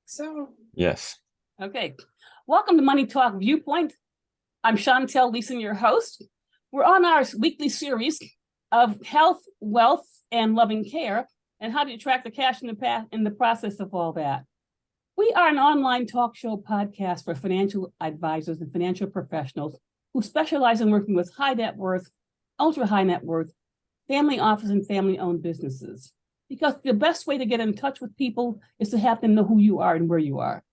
So, Yes. Okay. Welcome to Money Talk Viewpoint. I'm Shauntel, Leeson, your host. We're on our weekly series of health, wealth, and loving care, and how to attract the cash in the process of all that. We are an online talk show podcast for financial advisors and financial professionals who specialize in working with high net worth, ultra high net worth, family office, and family-owned businesses. Because the best way to get in touch with people is to have them know who you are and where you are.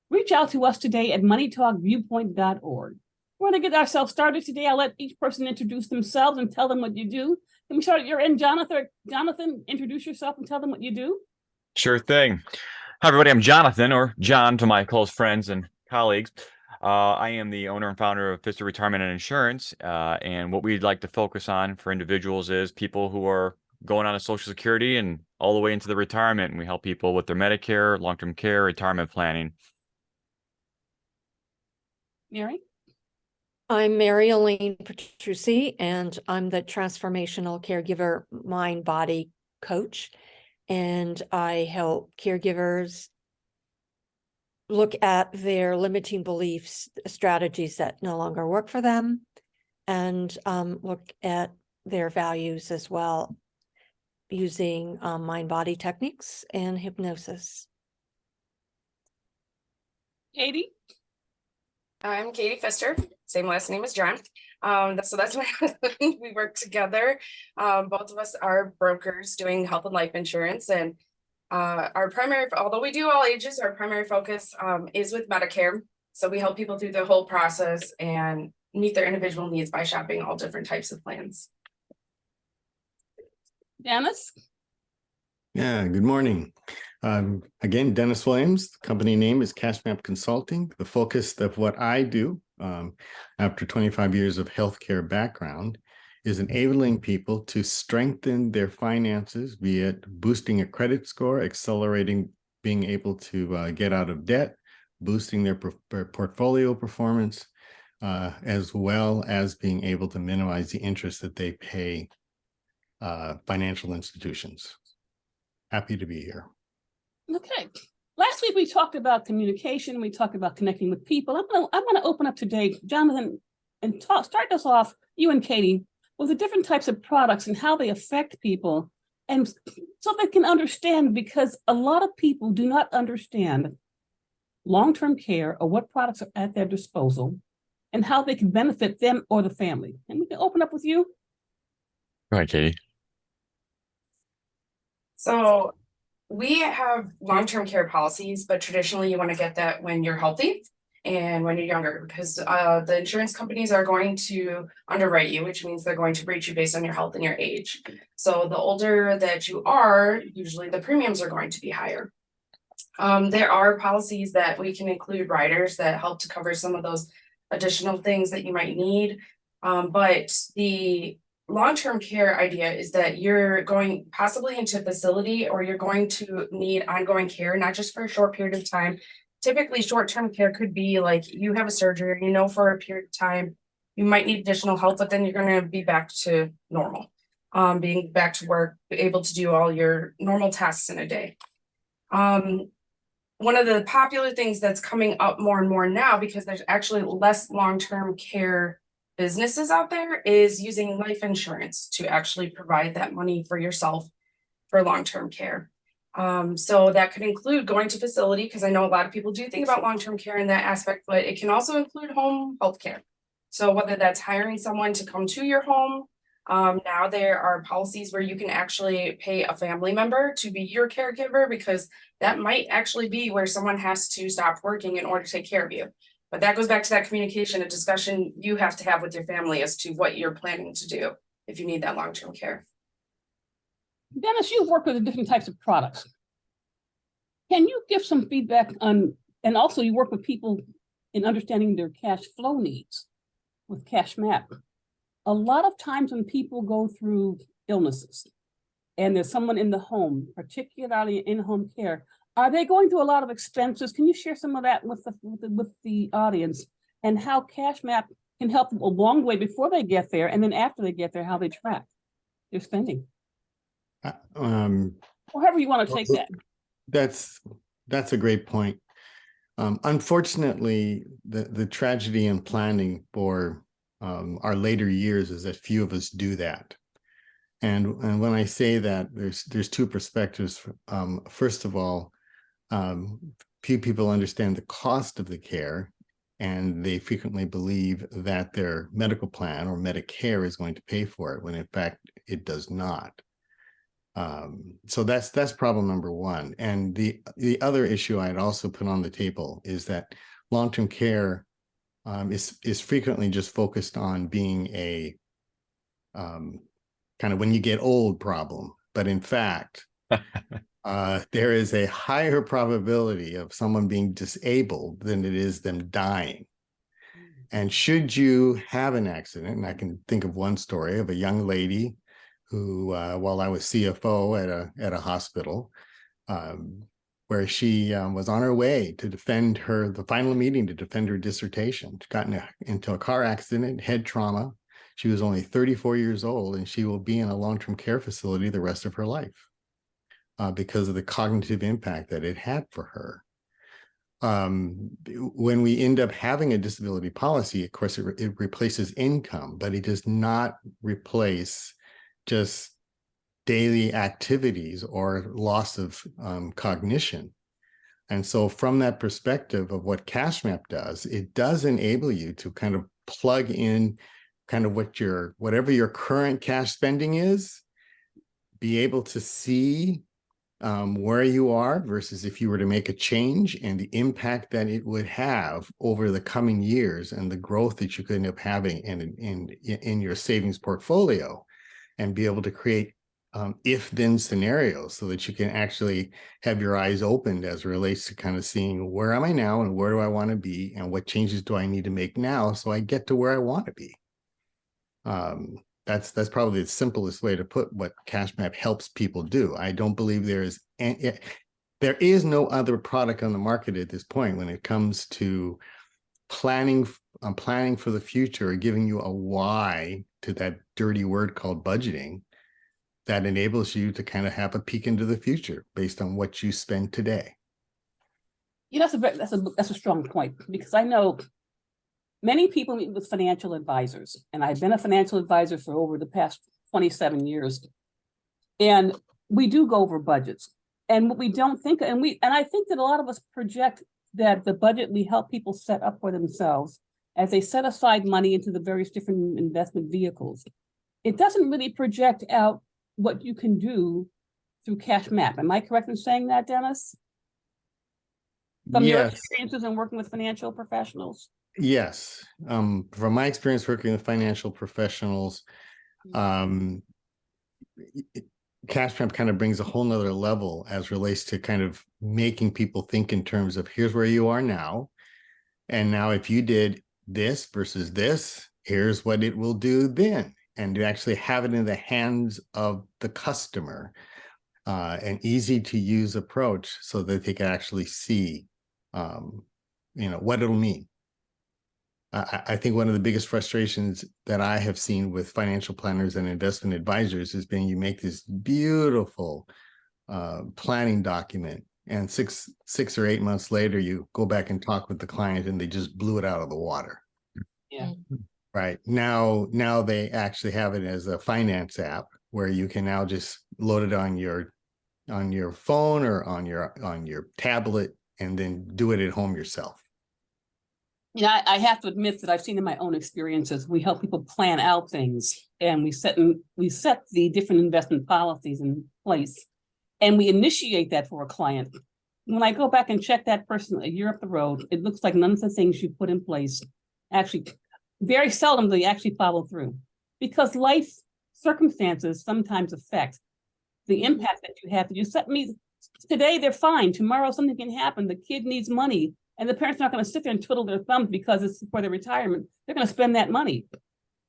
Reach out to us today at moneytalkviewpoint.org. We're going to get ourselves started today. I'll let each person introduce themselves and tell them what you do. Can we start at your end, Jonathan? Jonathan, introduce yourself and tell them what you do. Sure thing. Hi, everybody. I'm Jonathan, or John to my close friends and colleagues. I am the owner and founder of Pfisterer Retirement and Insurance. And what we'd like to focus on for individuals is people who are going on to Social Security and all the way into the retirement. And we help people with their Medicare, long-term care, retirement planning. Mary? I'm Mary Elaine Petrucci, and I'm the transformational caregiver mind body coach. And I help caregivers look at their limiting beliefs, strategies that no longer work for them, and look at their values as well, using mind body techniques and hypnosis. Katie? I'm Katie Pfister, same last name as John. So that's my husband. We work together. Both of us are brokers doing health and life insurance. And our primary, although we do all ages, our primary focus is with Medicare. So we help people through the whole process and meet their individual needs by shopping all different types of plans. Dennis? Yeah, good morning. Again, Dennis Williams. The company name is CashMap Consulting. The focus of what I do after 25 years of healthcare background is enabling people to strengthen their finances, be it boosting a credit score, accelerating being able to get out of debt, boosting their portfolio performance, as well as being able to minimize the interest that they pay financial institutions. Happy to be here. Okay. Last week we talked about communication. We talked about connecting with people. I'm gonna open up today, Jonathan, and start us off, you and Katie, with the different types of products and how they affect people, and so they can understand, because a lot of people do not understand long-term care or what products are at their disposal and how they can benefit them or the family. And we can open up with you. Go ahead, Katie. So we have long-term care policies, but traditionally you want to get that when you're healthy and when you're younger, because the insurance companies are going to underwrite you, which means they're going to rate you based on your health and your age. So the older that you are, usually the premiums are going to be higher. There are policies that we can include riders that help to cover some of those additional things that you might need. But the long-term care idea is that you're going possibly into a facility, or you're going to need ongoing care, not just for a short period of time. Typically, short-term care could be like you have a surgery, for a period of time, you might need additional help, but then you're going to be back to normal, being back to work, able to do all your normal tasks in a day. One of the popular things that's coming up more and more now, because there's actually less long-term care businesses out there, is using life insurance to actually provide that money for yourself for long-term care. So that could include going to facility, because I know a lot of people do think about long-term care in that aspect, but it can also include home health care. So whether that's hiring someone to come to your home, now there are policies where you can actually pay a family member to be your caregiver, because that might actually be where someone has to stop working in order to take care of you. But that goes back to that communication and discussion you have to have with your family as to what you're planning to do if you need that long-term care. Dennis, you've worked with the different types of products. Can you give some feedback on, and also you work with people in understanding their cash flow needs with CashMap. A lot of times when people go through illnesses and there's someone in the home, particularly in-home care, are they going through a lot of expenses? Can you share some of that with the audience, and how CashMap can help them along the way before they get there, and then after they get there, how they track their spending? Or however you want to take that. That's a great point. Unfortunately, the tragedy in planning for our later years is that few of us do that. And when I say that, there's two perspectives. First of all, few people understand the cost of the care, and they frequently believe that their medical plan or Medicare is going to pay for it, when in fact it does not. So that's problem number one. And the other issue I'd also put on the table is that long-term care is frequently just focused on being a kind of when you get old problem. But in fact, there is a higher probability of someone being disabled than it is them dying. And should you have an accident, and I can think of one story of a young lady who, while I was CFO at a hospital, where she was on her way to defend the final meeting to defend her dissertation. She got into a car accident, head trauma. She was only 34 years old, and she will be in a long-term care facility the rest of her life because of the cognitive impact that it had for her. When we end up having a disability policy, of course, it replaces income, but it does not replace just daily activities or loss of cognition. And so from that perspective of what CashMap does, it does enable you to kind of plug in kind of whatever your current cash spending is, be able to see where you are versus if you were to make a change, and the impact that it would have over the coming years, and the growth that you could end up having in your savings portfolio, and be able to create if-then scenarios so that you can actually have your eyes opened as it relates to kind of seeing where am I now and where do I want to be and what changes do I need to make now so I get to where I want to be. That's probably the simplest way to put what CashMap helps people do. I don't believe there is no other product on the market at this point when it comes to planning for the future, or giving you a why to that dirty word called budgeting, that enables you to kind of have a peek into the future based on what you spend today. Yeah, that's a strong point, because I know many people meet with financial advisors, and I've been a financial advisor for over the past 27 years. And we do go over budgets, and what we don't think, and I think that a lot of us project that the budget we help people set up for themselves as they set aside money into the various different investment vehicles. It doesn't really project out what you can do through CashMap. Am I correct in saying that, Dennis? From your experiences in working with financial professionals? Yes. From my experience working with financial professionals, CashMap kind of brings a whole nother level as relates to kind of making people think in terms of here's where you are now. And now if you did this versus this, here's what it will do then. And to actually have it in the hands of the customer, an easy to use approach so that they can actually see, what it'll mean. I think one of the biggest frustrations that I have seen with financial planners and investment advisors has been you make this beautiful planning document, and six or 8 months later, you go back and talk with the client and they just blew it out of the water. Yeah. Right. Now they actually have it as a finance app where you can now just load it on your phone or on your tablet and then do it at home yourself. Yeah, I have to admit that I've seen in my own experiences, we help people plan out things, and we set the different investment policies in place, and we initiate that for a client. When I go back and check that person a year up the road, it looks like none of the things you put in place actually, very seldom do they actually follow through, because life circumstances sometimes affect the impact that you have. You set me today, they're fine. Tomorrow something can happen. The kid needs money. And the parents are not going to sit there and twiddle their thumbs because it's for their retirement. They're going to spend that money.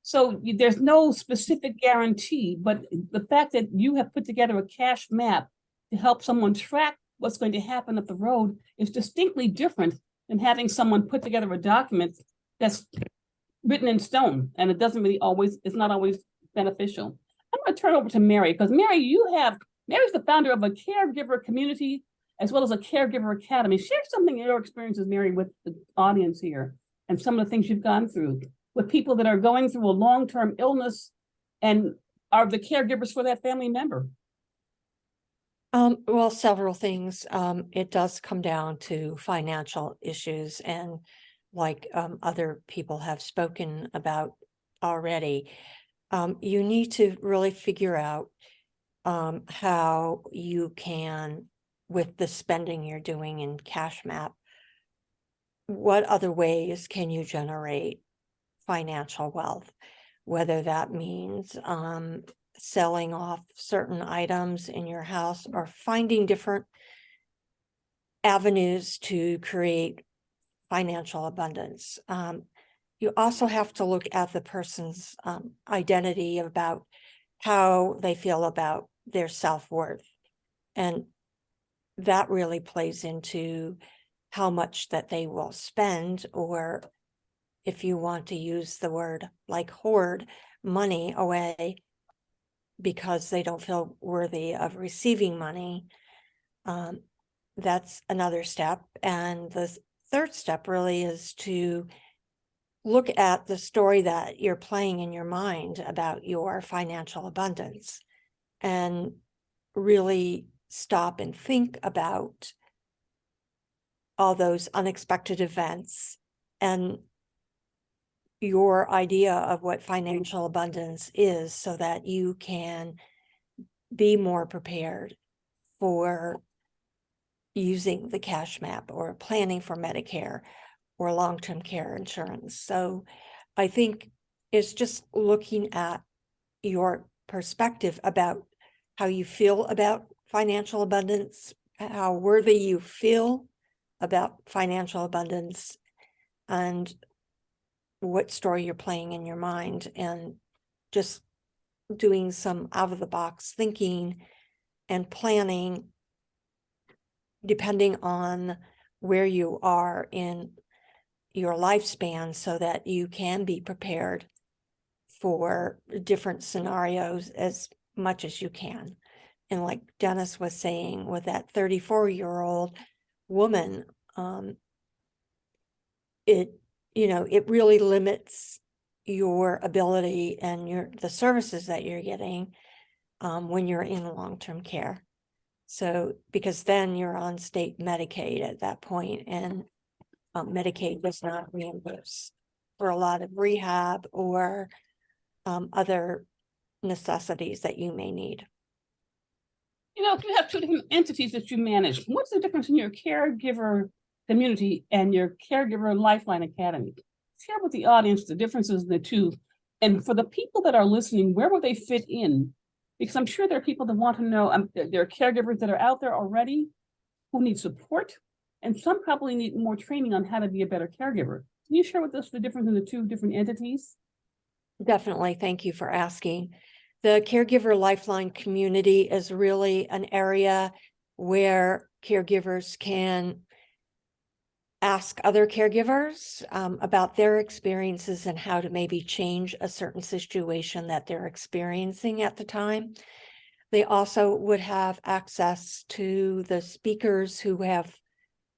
So there's no specific guarantee, but the fact that you have put together a cash map to help someone track what's going to happen up the road is distinctly different than having someone put together a document that's written in stone, and it doesn't really it's not always beneficial. I'm going to turn over to Mary, because Mary's the founder of a caregiver community as well as a caregiver academy. Share something in your experiences, Mary, with the audience here, and some of the things you've gone through with people that are going through a long-term illness and are the caregivers for that family member. Well, several things. It does come down to financial issues, and like other people have spoken about already, you need to really figure out how you can, with the spending you're doing in CashMap, what other ways can you generate financial wealth, whether that means selling off certain items in your house or finding different avenues to create financial abundance. You also have to look at the person's identity about how they feel about their self-worth. And that really plays into how much that they will spend, or if you want to use the word like hoard money away because they don't feel worthy of receiving money. That's another step. And the third step really is to look at the story that you're playing in your mind about your financial abundance and really stop and think about all those unexpected events and your idea of what financial abundance is, so that you can be more prepared for using the CashMap or planning for Medicare or long-term care insurance. So I think it's just looking at your perspective about how you feel about financial abundance, how worthy you feel about financial abundance, and what story you're playing in your mind, and just doing some out-of-the-box thinking and planning depending on where you are in your lifespan, so that you can be prepared for different scenarios as much as you can. And like Dennis was saying, with that 34-year-old woman, it really limits your ability and the services that you're getting when you're in long-term care. So, because then you're on state Medicaid at that point, and Medicaid does not reimburse for a lot of rehab or other necessities that you may need. If you have two different entities that you manage, what's the difference in your caregiver community and your caregiver Lifeline Academy? Share with the audience the differences in the two. And for the people that are listening, where will they fit in? Because I'm sure there are people that want to know, there are caregivers that are out there already who need support, and some probably need more training on how to be a better caregiver. Can you share with us the difference in the two different entities? Definitely. Thank you for asking. The Caregiver Lifeline community is really an area where caregivers can ask other caregivers about their experiences and how to maybe change a certain situation that they're experiencing at the time. They also would have access to the speakers who have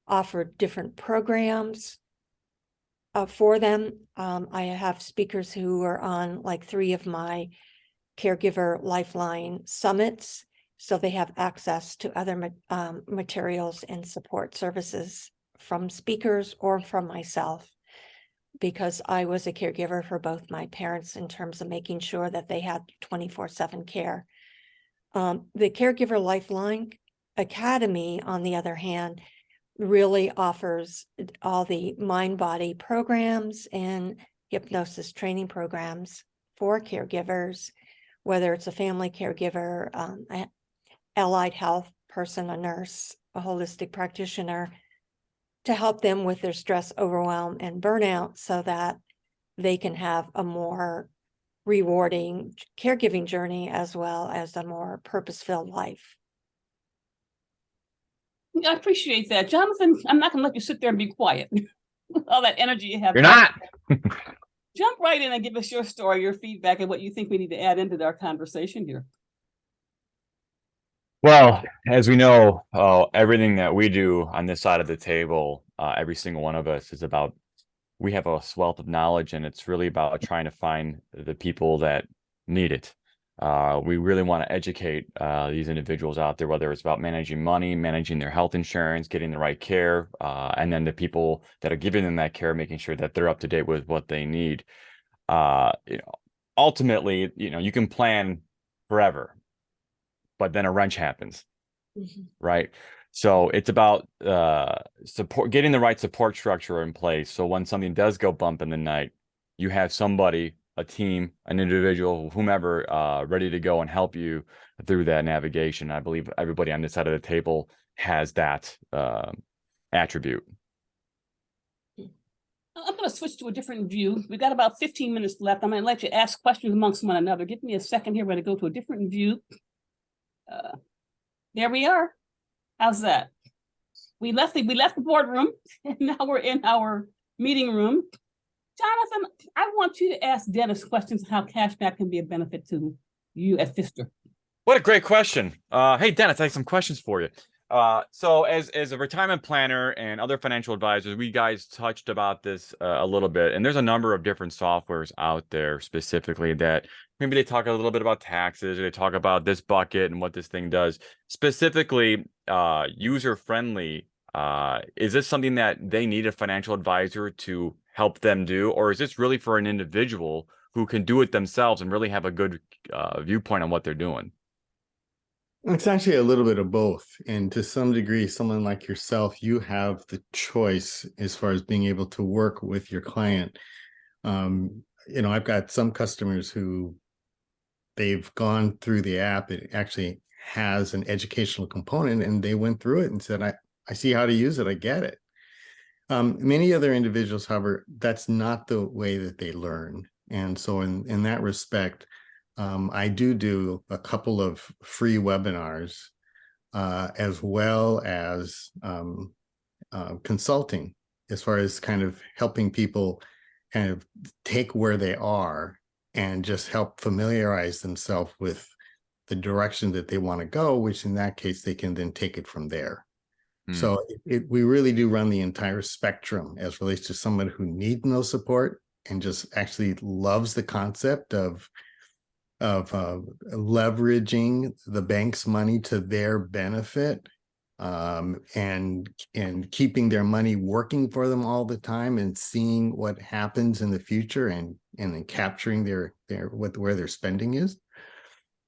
offered different programs for them. I have speakers who are on like 3 of my Caregiver Lifeline summits, so they have access to other materials and support services from speakers or from myself, because I was a caregiver for both my parents in terms of making sure that they had 24/7 care. The Caregiver Lifeline Academy, on the other hand, really offers all the mind-body programs and hypnosis training programs for caregivers, whether it's a family caregiver, allied health person, a nurse, a holistic practitioner, to help them with their stress, overwhelm, and burnout, so that they can have a more rewarding caregiving journey as well as a more purpose-filled life. I appreciate that. Jonathan, I'm not going to let you sit there and be quiet. All that energy you have. You're not. Jump right in and give us your story, your feedback, and what you think we need to add into our conversation here. Well, as we know, everything that we do on this side of the table, every single one of us is about, we have a wealth of knowledge, and it's really about trying to find the people that need it. We really want to educate these individuals out there, whether it's about managing money, managing their health insurance, getting the right care, and then the people that are giving them that care, making sure that they're up to date with what they need. Ultimately, you can plan forever, but then a wrench happens, right? So it's about getting the right support structure in place. So when something does go bump in the night, you have somebody, a team, an individual, whomever, ready to go and help you through that navigation. I believe everybody on this side of the table has that attribute. I'm going to switch to a different view. We've got about 15 minutes left. I'm going to let you ask questions amongst one another. Give me a second here. We're going to go to a different view. There we are. How's that? We left the boardroom, and now we're in our meeting room. Jonathan, I want you to ask Dennis questions on how CashMap can be a benefit to you at Pfisterer. What a great question. Hey, Dennis, I have some questions for you. So as a retirement planner and other financial advisors, we guys touched about this a little bit, and there's a number of different softwares out there specifically that maybe they talk a little bit about taxes, or they talk about this bucket and what this thing does. Specifically, user-friendly, is this something that they need a financial advisor to help them do, or is this really for an individual who can do it themselves and really have a good viewpoint on what they're doing? It's actually a little bit of both. And to some degree, someone like yourself, you have the choice as far as being able to work with your client. I've got some customers who they've gone through the app. It actually has an educational component, and they went through it and said, I see how to use it. I get it. Many other individuals, however, that's not the way that they learn. And so in that respect, I do a couple of free webinars, as well as consulting, as far as kind of helping people kind of take where they are and just help familiarize themselves with the direction that they want to go, which in that case, they can then take it from there. So we really do run the entire spectrum as relates to someone who needs no support and just actually loves the concept of leveraging the bank's money to their benefit, and keeping their money working for them all the time, and seeing what happens in the future, and then capturing their where their spending is,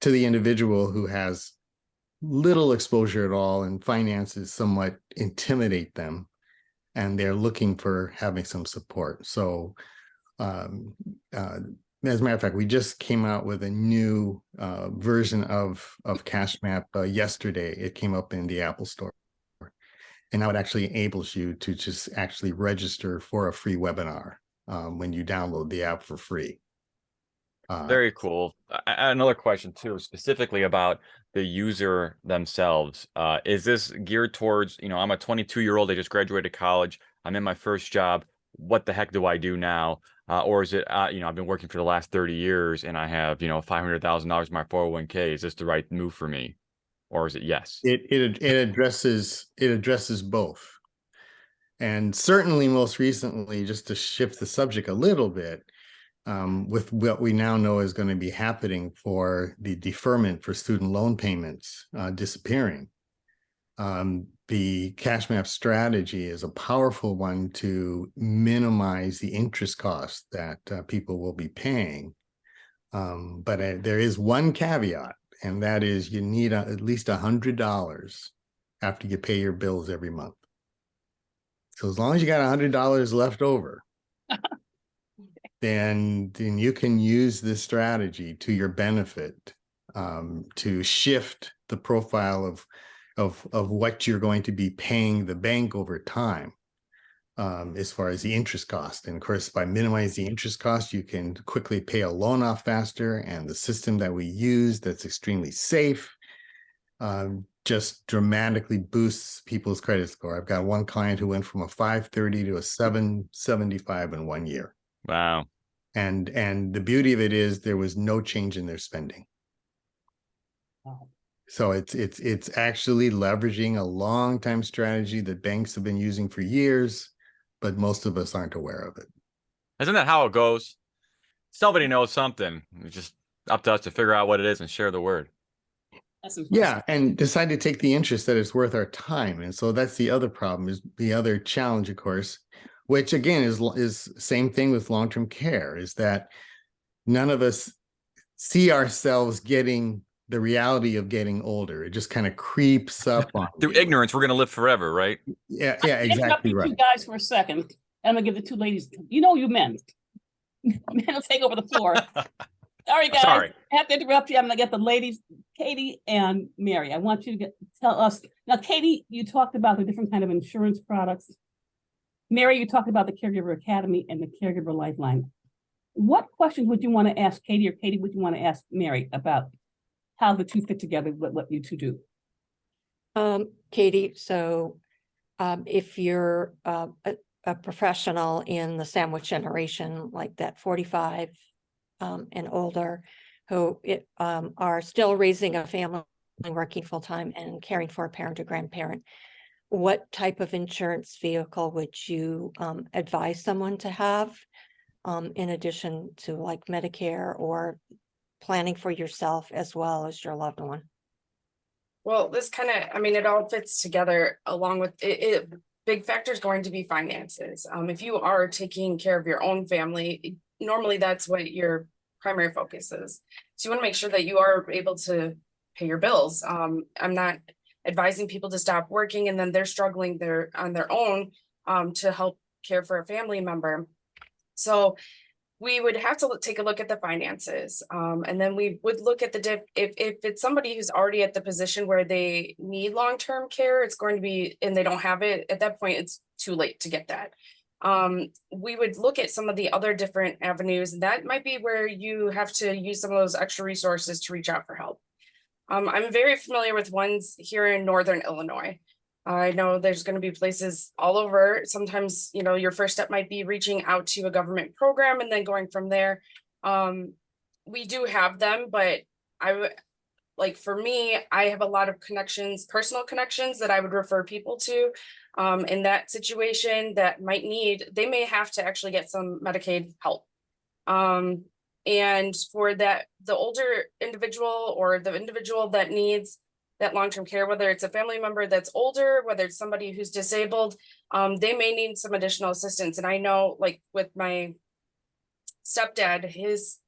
to the individual who has little exposure at all and finances somewhat intimidate them, and they're looking for having some support. So as a matter of fact, we just came out with a new version of CashMap yesterday. It came up in the Apple Store, and now it actually enables you to just actually register for a free webinar when you download the app for free. Very cool. Another question too, specifically about the user themselves. Is this geared towards, I'm a 22-year-old, I just graduated college, I'm in my first job, what the heck do I do now? Or is it, I've been working for the last 30 years and I have, $500,000 in my 401k. Is this the right move for me? Or is it yes? It addresses both. And certainly most recently, just to shift the subject a little bit, with what we now know is going to be happening for the deferment for student loan payments disappearing. The CashMap strategy is a powerful one to minimize the interest costs that people will be paying. But there is one caveat, and that is you need at least $100 after you pay your bills every month. So as long as you got $100 left over, then you can use this strategy to your benefit, to shift the profile of what you're going to be paying the bank over time, as far as the interest cost. And of course, by minimizing the interest cost, you can quickly pay a loan off faster. And the system that we use that's extremely safe just dramatically boosts people's credit score. I've got one client who went from a 530 to a 775 in 1 year. Wow. And the beauty of it is there was no change in their spending. Wow. So it's actually leveraging a long time strategy that banks have been using for years, but most of us aren't aware of it. Isn't that how it goes? Somebody knows something. It's just up to us to figure out what it is and share the word. That's impressive. Yeah, and decide to take the interest that it's worth our time. And so that's the other problem, is the other challenge, of course, which again is same thing with long-term care, is that none of us see ourselves getting the reality of getting older. It just kind of creeps up on Through you. ignorance, we're going to live forever, right? Yeah, Interrupt exactly you right. two guys for a second. I'm gonna give the two ladies. You know, you men. Men will take over the floor. Sorry, guys. Sorry. I have to interrupt you. I'm gonna get the ladies, Katie and Mary. I want you to tell us now. Katie, you talked about the different kind of insurance products. Mary, you talked about the Caregiver Academy and the Caregiver Lifeline. What questions would you want to ask Katie, or Katie, would you want to ask Mary about how the two fit together, what you two do? Katie, so if you're a professional in the sandwich generation, like that 45 and older, who are still raising a family, working full time and caring for a parent or grandparent, what type of insurance vehicle would you advise someone to have in addition to like Medicare, or planning for yourself as well as your loved one? Well, this kind of, I mean, it all fits together along with it. Big factor is going to be finances. If you are taking care of your own family, normally that's what your primary focus is. So you want to make sure that you are able to pay your bills. I'm not advising people to stop working and then they're struggling on their own to help care for a family member. So we would have to take a look at the finances. And then we would look at if it's somebody who's already at the position where they need long-term care, it's going to be, and they don't have it, at that point, it's too late to get that. We would look at some of the other different avenues, and that might be where you have to use some of those extra resources to reach out for help. I'm very familiar with ones here in Northern Illinois. I know there's going to be places all over. Sometimes, you know, your first step might be reaching out to a government program and then going from there. We do have them, but for me, I have a lot of connections, personal connections that I would refer people to in that situation that they may have to actually get some Medicaid help. And for that, the older individual or the individual that needs that long-term care, whether it's a family member that's older, whether it's somebody who's disabled, they may need some additional assistance. And I know, like with my stepdad, his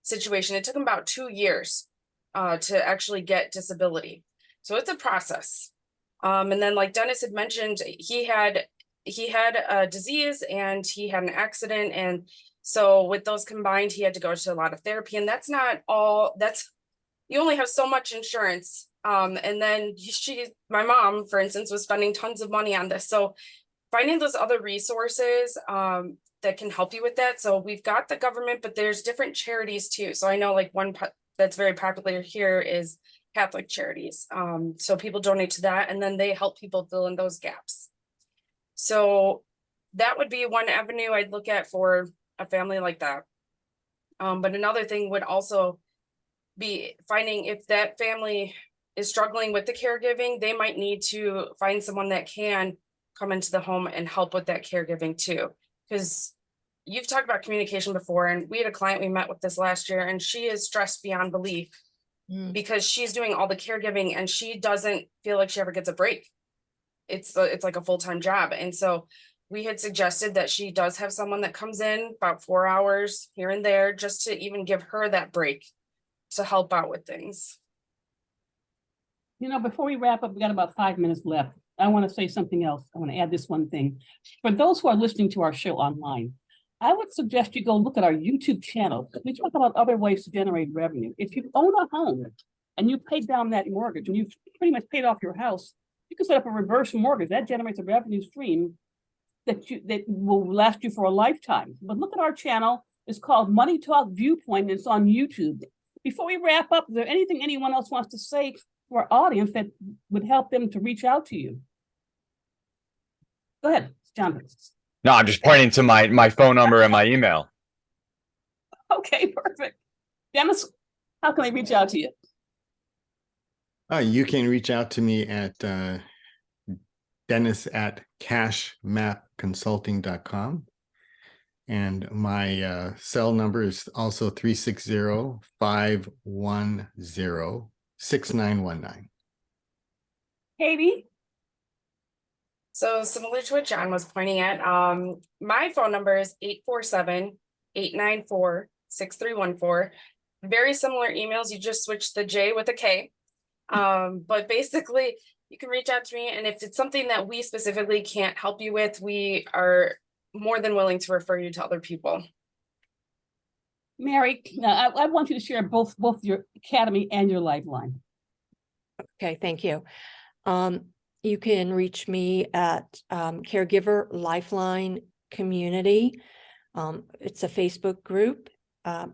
situation, it took him about 2 years to actually get disability. So it's a process. And then like Dennis had mentioned, he had a disease and he had an accident. And so with those combined, he had to go to a lot of therapy, and that's not all, you only have so much insurance. And then my mom, for instance, was spending tons of money on this. So finding those other resources that can help you with that. So we've got the government, but there's different charities too. So I know like one that's very popular here is Catholic charities. So people donate to that, and then they help people fill in those gaps. So that would be one avenue I'd look at for a family like that. But another thing would also be finding, if that family is struggling with the caregiving, they might need to find someone that can come into the home and help with that caregiving too. Because you've talked about communication before, and we had a client we met with this last year, and she is stressed beyond belief because she's doing all the caregiving and she doesn't feel like she ever gets a break. It's like a full-time job. And so we had suggested that she does have someone that comes in about 4 hours here and there, just to even give her that break to help out with things. You know, before we wrap up, we got about 5 minutes left. I want to say something else. I want to add this one thing. For those who are listening to our show online, I would suggest you go look at our YouTube channel. We talk about other ways to generate revenue. If you own a home and you paid down that mortgage and you've pretty much paid off your house, you can set up a reverse mortgage. That generates a revenue stream that will last you for a lifetime. But look at our channel. It's called Money Talk Viewpoint, and it's on YouTube. Before we wrap up, is there anything anyone else wants to say to our audience that would help them to reach out to you? Go ahead, John. No, I'm just pointing to my phone number and my email. Okay, perfect. Dennis, how can they reach out to you? You can reach out to me at Dennis at cashmapconsulting.com. And my cell number is also 360-510-6919. Katie? So similar to what John was pointing at, my phone number is 847-894-6314. Very similar emails, you just switch the J with a K. But basically you can reach out to me, and if it's something that we specifically can't help you with, we are more than willing to refer you to other people. Mary, I want you to share both your academy and your lifeline. Okay, thank you. You can reach me at Caregiver Lifeline Community. It's a Facebook group.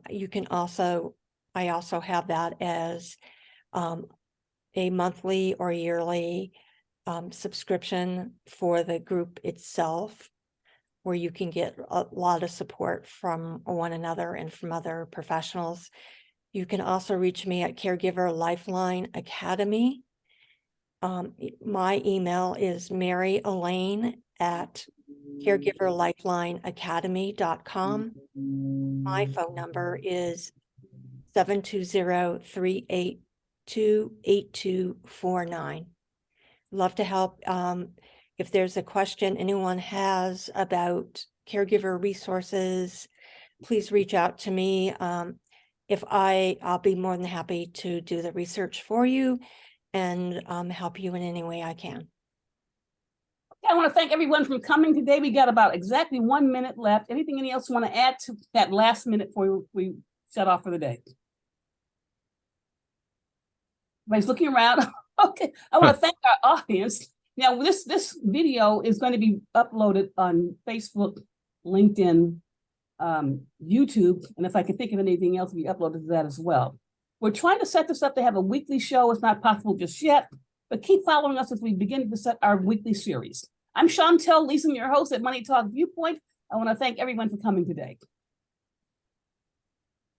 You can also, I also have that as a monthly or yearly subscription for the group itself, where you can get a lot of support from one another and from other professionals. You can also reach me at Caregiver Lifeline Academy. My email is maryelaine@caregiverlifelineacademy.com. My phone number is 720-382-8249. Love to help. If there's a question anyone has about caregiver resources, please reach out to me. I'll be more than happy to do the research for you and help you in any way I can. I want to thank everyone for coming today. We got about exactly 1 minute left. Anything else you want to add to that last minute before we set off for the day? Everybody's looking around. Okay, I want to thank our audience. Now, this video is going to be uploaded on Facebook, LinkedIn, YouTube, and if I can think of anything else, we uploaded to that as well. We're trying to set this up to have a weekly show. It's not possible just yet, but keep following us as we begin to set our weekly series. I'm Shauntel, Leeson, your host at Money Talk Viewpoint. I want to thank everyone for coming today.